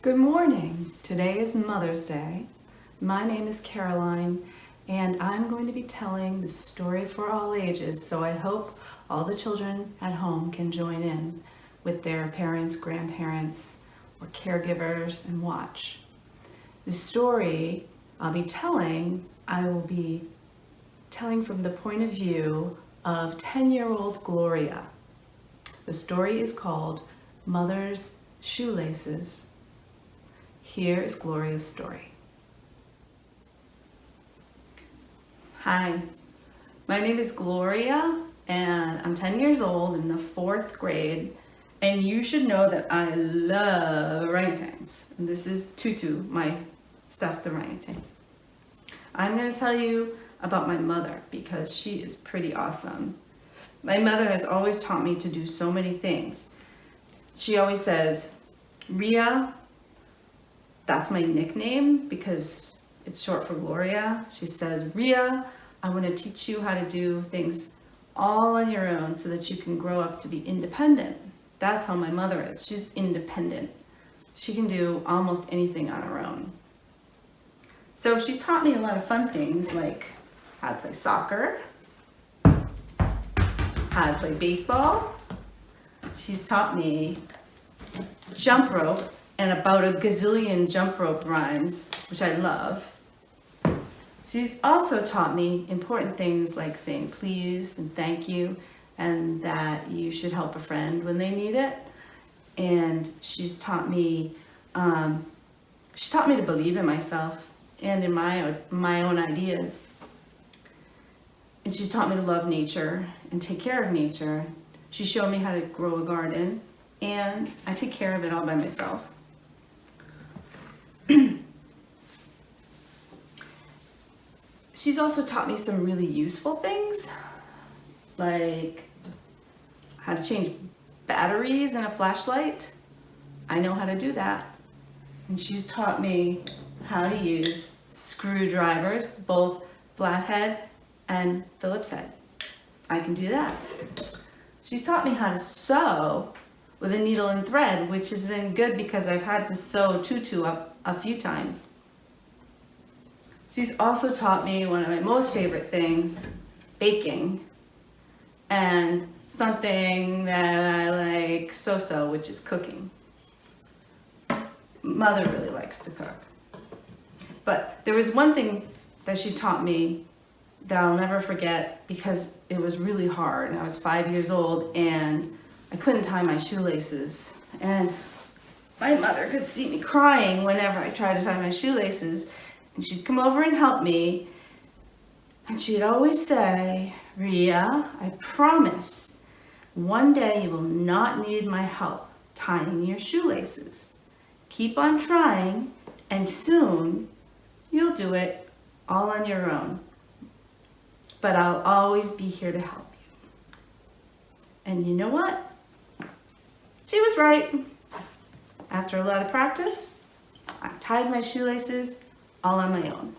Good morning. Today is Mother's Day. My name is Caroline, and I'm going to be telling the story for all ages, so I hope all the children at home can join in with their parents, grandparents, or caregivers and watch. The story I will be telling from the point of view of 10-year-old Gloria. The story is called Mother's Shoelaces. Here is Gloria's story. Hi, my name is Gloria and I'm 10 years old in the 4th grade, and you should know that I love orangutans. And this is Tutu, my stuffed orangutan. I'm going to tell you about my mother because she is pretty awesome. My mother has always taught me to do so many things. She always says, Ria, that's my nickname because it's short for Gloria. She says, Ria, I want to teach you how to do things all on your own so that you can grow up to be independent. That's how my mother is. She's independent. She can do almost anything on her own. So she's taught me a lot of fun things like how to play soccer, how to play baseball. She's taught me jump rope and about a gazillion jump rope rhymes, which I love. She's also taught me important things like saying please and thank you, and that you should help a friend when they need it. And she's taught me to believe in myself and in my own ideas. And she's taught me to love nature and take care of nature. She showed me how to grow a garden, and I take care of it all by myself. She's also taught me some really useful things, like how to change batteries in a flashlight. I know how to do that. And she's taught me how to use screwdrivers, both flathead and Phillips head. I can do that. She's taught me how to sew with a needle and thread, which has been good because I've had to sew Tutu up a few times. She's also taught me one of my most favorite things, baking, and something that I like so-so, which is cooking. Mother really likes to cook. But there was one thing that she taught me that I'll never forget because it was really hard. And I was 5 years old and I couldn't tie my shoelaces. And my mother could see me crying whenever I tried to tie my shoelaces. And she'd come over and help me. And she'd always say, Ria, I promise one day you will not need my help tying your shoelaces. Keep on trying and soon you'll do it all on your own. But I'll always be here to help you. And you know what? She was right. After a lot of practice, I tied my shoelaces all on my own.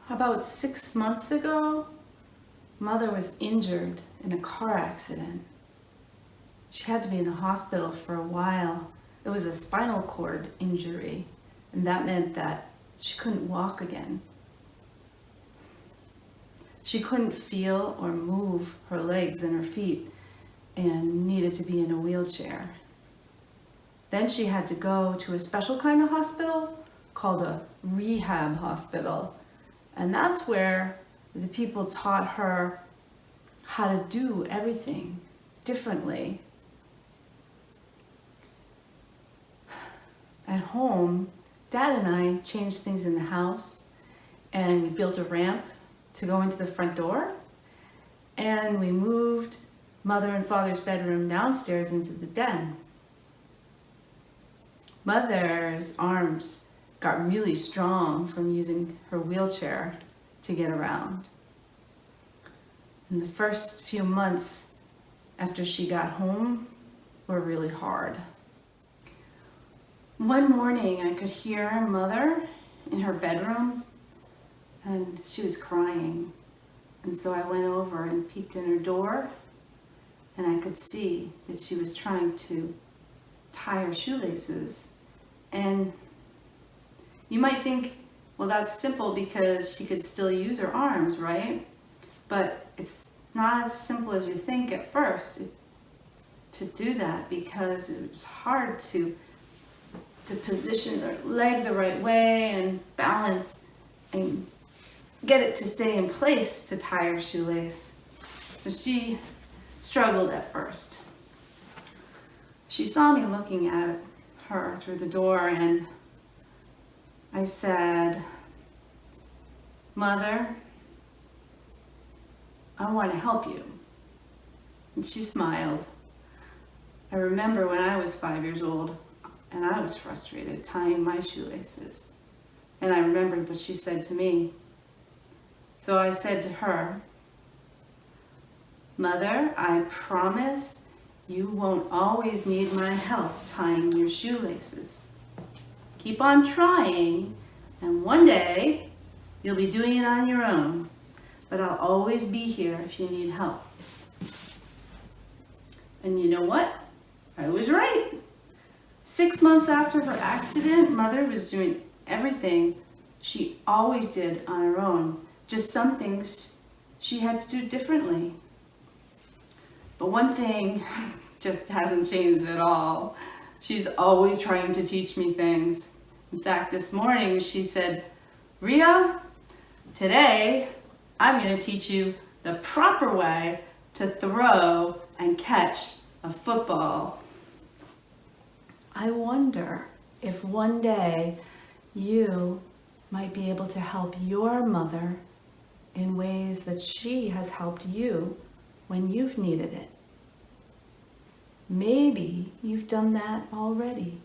About 6 months ago, Mother was injured in a car accident. She had to be in the hospital for a while. It was a spinal cord injury, and that meant that she couldn't walk again. She couldn't feel or move her legs and her feet and needed to be in a wheelchair. Then she had to go to a special kind of hospital called a rehab hospital. And that's where the people taught her how to do everything differently. At home, Dad and I changed things in the house, and we built a ramp to go into the front door, and we moved Mother and Father's bedroom downstairs into the den. Mother's arms got really strong from using her wheelchair to get around. And the first few months after she got home were really hard. One morning I could hear Mother in her bedroom, and she was crying. And so I went over and peeked in her door, and I could see that she was trying to tie her shoelaces. And you might think, well, that's simple because she could still use her arms, right? But it's not as simple as you think at first to do that, because it was hard to position her leg the right way and balance and get it to stay in place to tie her shoelace. So she struggled at first. She saw me looking at her through the door, and I said, "Mother, I want to help you." And she smiled. I remember when I was 5 years old and I was frustrated tying my shoelaces. And I remembered what she said to me. So I said to her, "Mother, I promise you won't always need my help tying your shoelaces. Keep on trying, and one day you'll be doing it on your own. But I'll always be here if you need help." And you know what? I was right. 6 months after her accident, Mother was doing everything she always did on her own. Just some things she had to do differently. But one thing just hasn't changed at all. She's always trying to teach me things. In fact, this morning she said, "Ria, today I'm going to teach you the proper way to throw and catch a football." I wonder if one day you might be able to help your mother in ways that she has helped you when you've needed it. Maybe you've done that already.